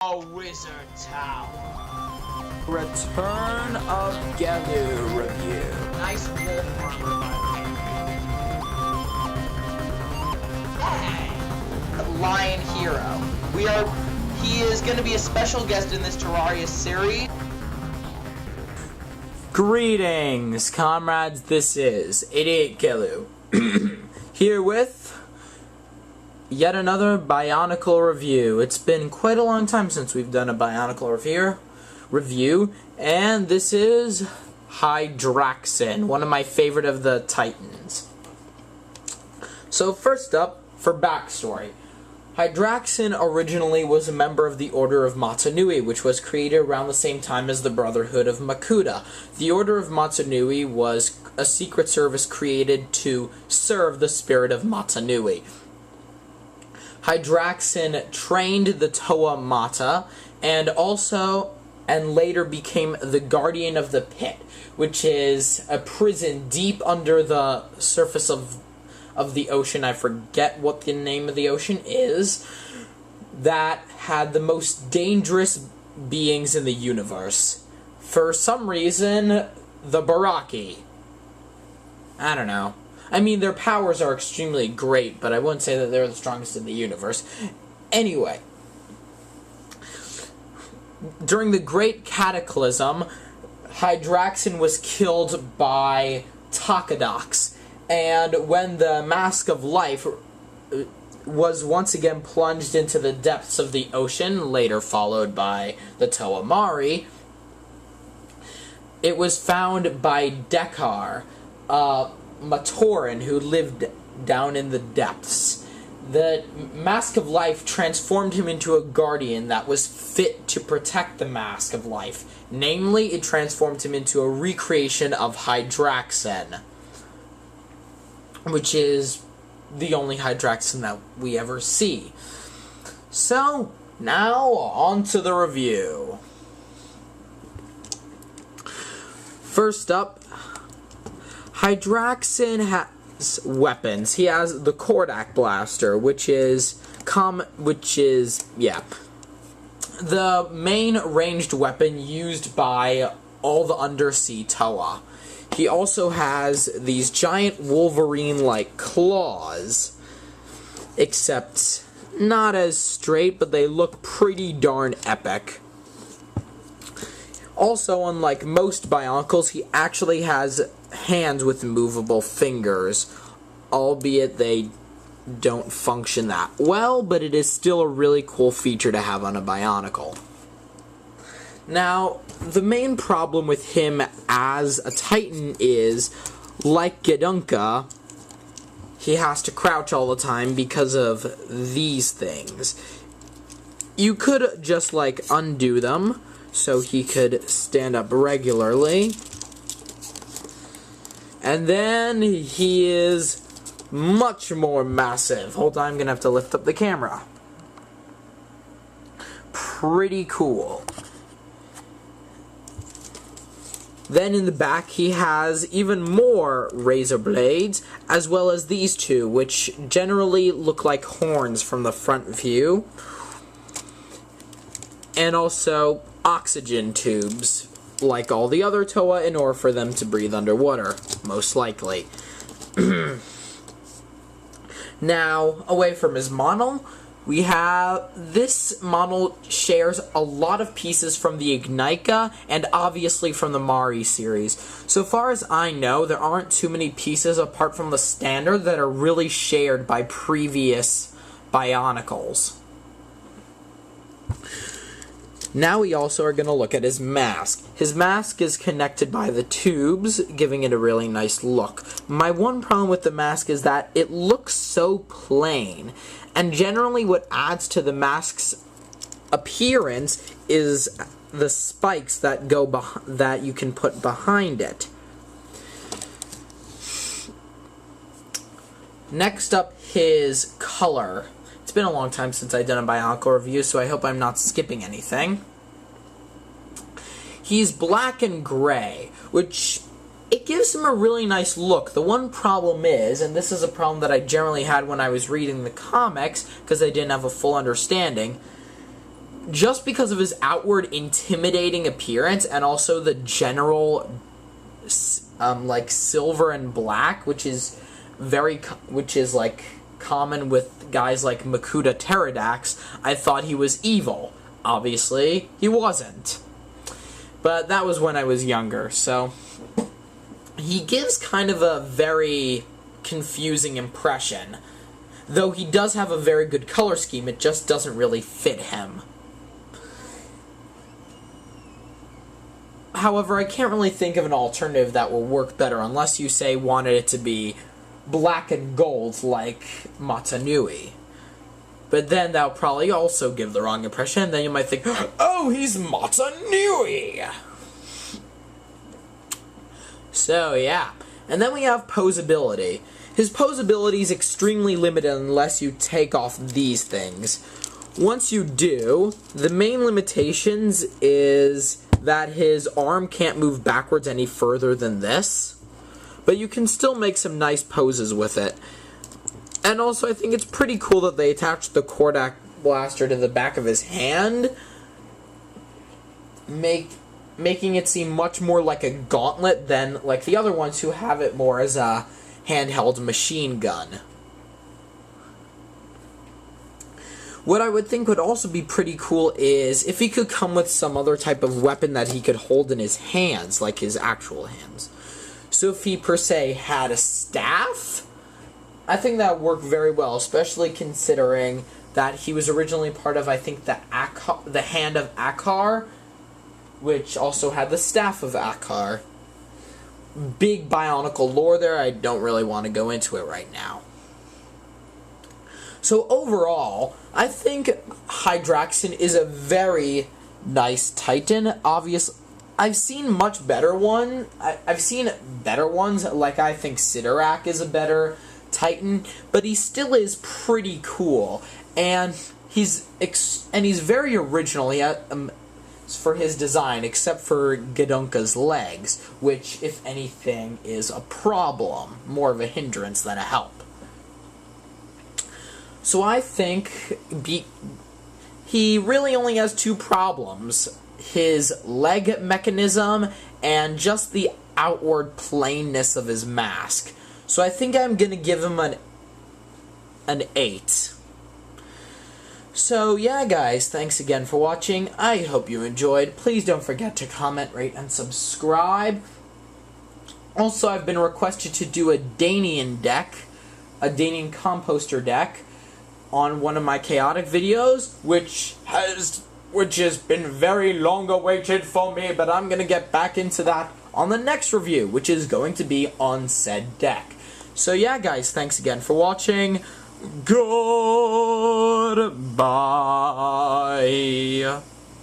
A Wizard Tower. Return of Gelu review. Nice wolf armor, by the way. Hey! Lion Hero. He is going to be a special guest in this Terraria series. Greetings, comrades. This is Idiot Gelu. Here with yet another Bionicle review. It's been quite a long time since we've done a Bionicle review, and this is Hydraxon, one of my favorite of the Titans. So first up, for backstory. Hydraxon originally was a member of the Order of Matanui, which was created around the same time as the Brotherhood of Makuta. The Order of Matanui was a secret service created to serve the spirit of Matanui. Hydraxon trained the Toa Mata and later became the Guardian of the Pit, which is a prison deep under the surface of the ocean. I forget what the name of the ocean is, that had the most dangerous beings in the universe. For some reason, the Baraki. I don't know. I mean, their powers are extremely great, but I wouldn't say that they're the strongest in the universe. Anyway, during the Great Cataclysm, Hydraxon was killed by Takadox, and when the Mask of Life was once again plunged into the depths of the ocean, later followed by the Toamari, it was found by Dekar, Matoran, who lived down in the depths. The Mask of Life transformed him into a guardian that was fit to protect the Mask of Life. Namely, it transformed him into a recreation of Hydraxon, which is the only Hydraxon that we ever see. So, now on to the review. First up, Hydraxon has weapons. He has the Kordak Blaster, which is the main ranged weapon used by all the undersea Toa. He also has these giant Wolverine-like claws, except not as straight, but they look pretty darn epic. Also, unlike most Bionicles, he actually has hands with movable fingers, albeit they don't function that well, but it is still a really cool feature to have on a Bionicle. Now, the main problem with him as a Titan is, like Gedunka, he has to crouch all the time because of these things. You could just, undo them, so he could stand up regularly. And then he is much more massive. Hold on, I'm going to have to lift up the camera. Pretty cool. Then in the back he has even more razor blades, as well as these two, which generally look like horns from the front view. And also oxygen tubes, like all the other Toa, in order for them to breathe underwater, most likely. Now, away from his model, we have this model shares a lot of pieces from the Ignika and obviously from the Mari series. So far as I know, there aren't too many pieces apart from the standard that are really shared by previous Bionicles. Now we also are going to look at his mask. His mask is connected by the tubes, giving it a really nice look. My one problem with the mask is that it looks so plain, and generally what adds to the mask's appearance is the spikes that that you can put behind it. Next up, his color. It's been a long time since I've done a Bionicle review, so I hope I'm not skipping anything. He's black and gray, which it gives him a really nice look. The one problem is, and this is a problem that I generally had when I was reading the comics, because I didn't have a full understanding, just because of his outward intimidating appearance and also the general like silver and black, which is like common with guys like Makuta Pterodax, I thought he was evil. Obviously, he wasn't. But that was when I was younger, so he gives kind of a very confusing impression. Though he does have a very good color scheme, it just doesn't really fit him. However, I can't really think of an alternative that will work better unless you, say, wanted it to be black and gold like Matanui. But then that would probably also give the wrong impression, and then you might think, oh, he's Matanui! So, yeah. And then we have posability. His posability is extremely limited unless you take off these things. Once you do, the main limitations is that his arm can't move backwards any further than this, but you can still make some nice poses with it. And also, I think it's pretty cool that they attached the Kordak blaster to the back of his hand, making it seem much more like a gauntlet than like the other ones who have it more as a handheld machine gun. What I would think would also be pretty cool is if he could come with some other type of weapon that he could hold in his hands, like his actual hands. So if he, per se, had a staff, I think that would work very well, especially considering that he was originally part of, I think, the Hand of Akar, which also had the Staff of Akar. Big Bionicle lore there, I don't really want to go into it right now. So overall, I think Hydraxon is a very nice Titan. Obviously, I've seen much better one. I've seen better ones, like I think Sidorak is a better Titan, but he still is pretty cool, and he's very original. He for his design, except for Gedonka's legs, which, if anything, is a problem, more of a hindrance than a help. So I think he really only has two problems: his leg mechanism and just the outward plainness of his mask. So I think I'm gonna give him an 8. So yeah, guys, thanks again for watching. I hope you enjoyed. Please don't forget to comment, rate, and subscribe. Also, I've been requested to do a Danian deck, a Danian composter deck, on one of my chaotic videos, which has been very long awaited for me, but I'm gonna get back into that on the next review, which is going to be on said deck. So yeah, guys, thanks again for watching. Goodbye.